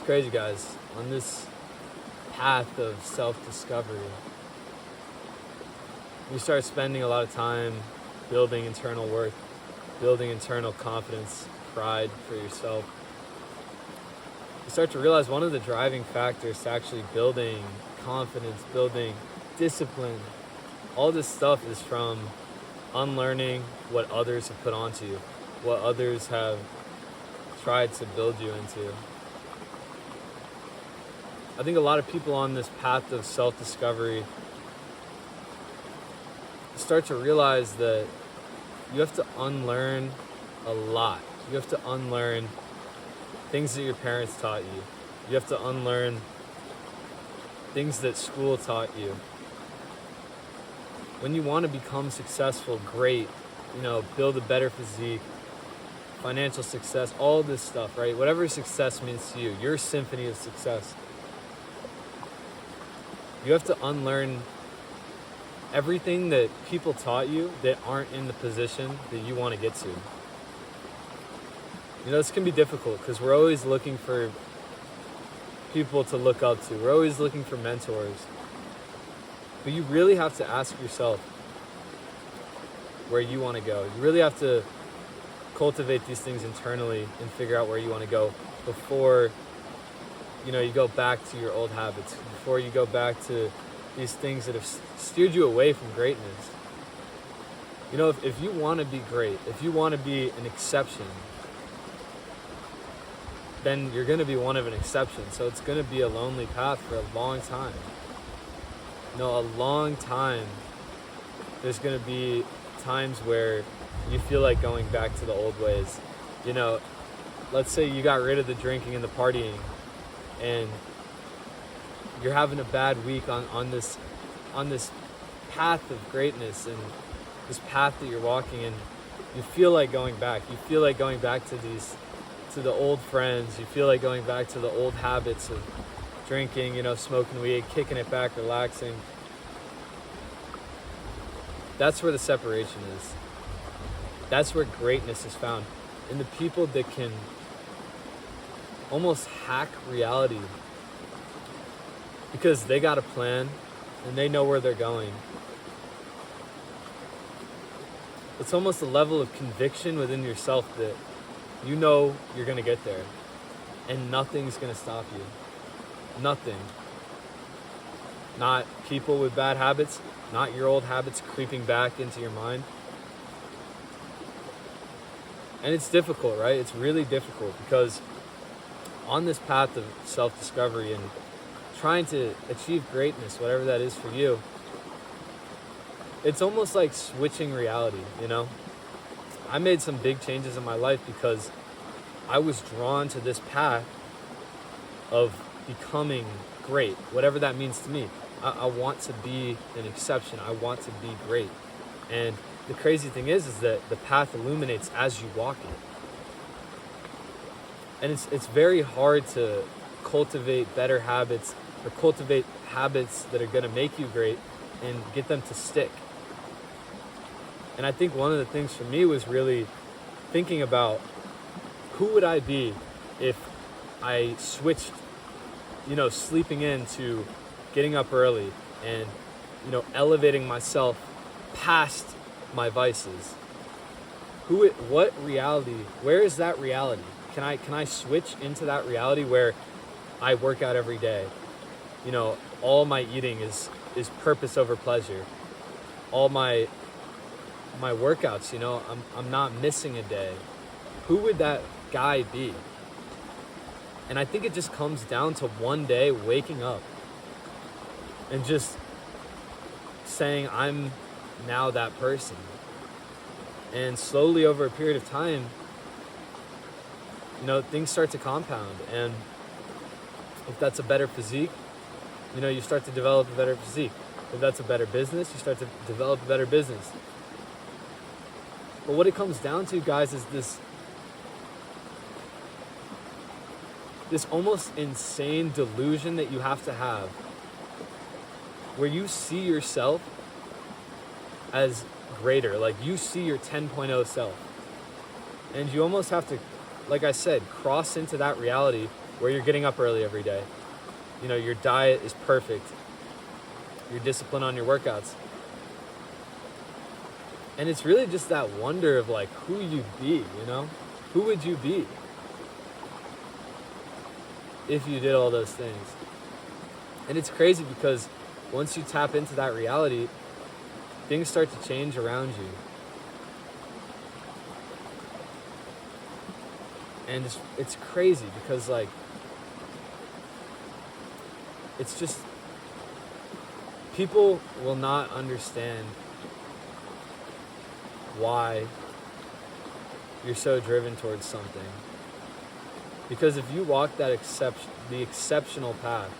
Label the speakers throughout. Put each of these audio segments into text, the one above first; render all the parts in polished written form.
Speaker 1: crazy, guys. On this path of self-discovery, you start spending a lot of time building internal worth, building internal confidence, pride for yourself. You start to realize one of the driving factors to actually building confidence, building discipline, all this stuff is from unlearning what others have put onto you, what others have tried to build you into. I think a lot of people on this path of self-discovery start to realize that you have to unlearn a lot. You have to unlearn things that your parents taught you. You have to unlearn things that school taught you. When you want to become successful, great, build a better physique, financial success, all this stuff, right? Whatever success means to you, your symphony of success. You have to unlearn everything that people taught you that aren't in the position that you want to get to. This can be difficult because we're always looking for people to look up to. We're always looking for mentors. But you really have to ask yourself where you want to go. You really have to cultivate these things internally and figure out where you want to go before you go back to your old habits, before you go back to these things that have steered you away from greatness. If you want to be great, if you want to be an exception, then you're going to be one of an exception. So it's going to be a lonely path for a long time. A long time. There's going to be times where you feel like going back to the old ways. Let's say you got rid of the drinking and the partying, and you're having a bad week on this path of greatness and this path that you're walking, and you feel like going back. You feel like going back to the old friends. You feel like going back to the old habits of drinking, smoking weed, kicking it back, relaxing. That's where the separation is. That's where greatness is found. In the people that can almost hack reality because they got a plan and they know where they're going. It's almost a level of conviction within yourself that you're going to get there and nothing's going to stop you. Nothing. Not people with bad habits, not your old habits creeping back into your mind. And it's difficult, right? It's really difficult because on this path of self-discovery and trying to achieve greatness, whatever that is for you, it's almost like switching reality, I made some big changes in my life because I was drawn to this path of becoming great, whatever that means to me. I want to be an exception. I want to be great. And the crazy thing is that the path illuminates as you walk it. And it's very hard to cultivate better habits or cultivate habits that are going to make you great and get them to stick. And I think one of the things for me was really thinking about who would I be if I switched, sleeping in to getting up early and, elevating myself past my vices. What reality, where is that reality? Can I switch into that reality where I work out every day? All my eating is purpose over pleasure. All my workouts, I'm not missing a day. Who would that guy be? And I think it just comes down to one day waking up and just saying, I'm now that person. And slowly over a period of time, things start to compound. And if that's a better physique, you start to develop a better physique. If that's a better business, you start to develop a better business. But what it comes down to, guys, is this almost insane delusion that you have to have where you see yourself as greater, like you see your 10.0 self. And you almost have to, like I said, cross into that reality where you're getting up early every day. Your diet is perfect. You're disciplined on your workouts. And it's really just that wonder of like who you'd be, Who would you be if you did all those things? And it's crazy because once you tap into that reality, things start to change around you. And it's crazy because like, it's just, people will not understand why you're so driven towards something. Because if you walk the exceptional path,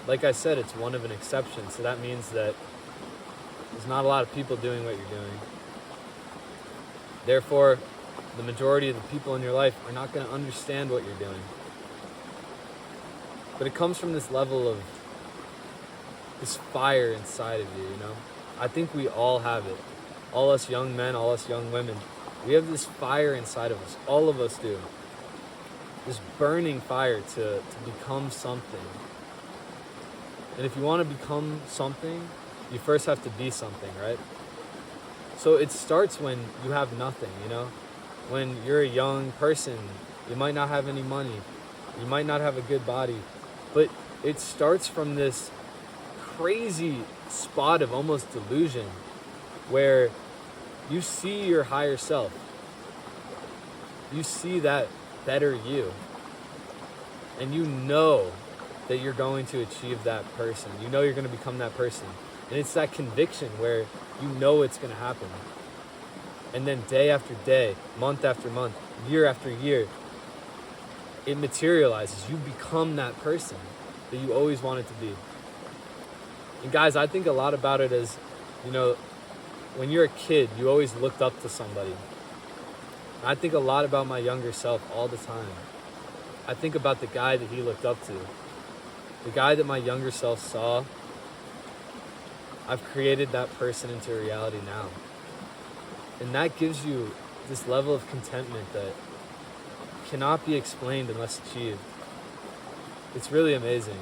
Speaker 1: like I said, it's one of an exception. So that means that there's not a lot of people doing what you're doing. Therefore, the majority of the people in your life are not going to understand what you're doing. But it comes from this level of this fire inside of you, I think we all have it. All us young men, all us young women, we have this fire inside of us. All of us do. This burning fire to become something. And if you want to become something, you first have to be something, right? So it starts when you have nothing, When you're a young person, you might not have any money. You might not have a good body. But it starts from this crazy spot of almost delusion where you see your higher self. You see that better you. And you know that you're going to achieve that person. You know you're going to become that person. And it's that conviction where you know it's going to happen. And then day after day, month after month, year after year, it materializes. You become that person that you always wanted to be. And guys, I think a lot about it as, when you're a kid, you always looked up to somebody. I think a lot about my younger self all the time. I think about the guy that he looked up to. The guy that my younger self saw. I've created that person into reality now. And that gives you this level of contentment that cannot be explained unless achieved. It's really amazing.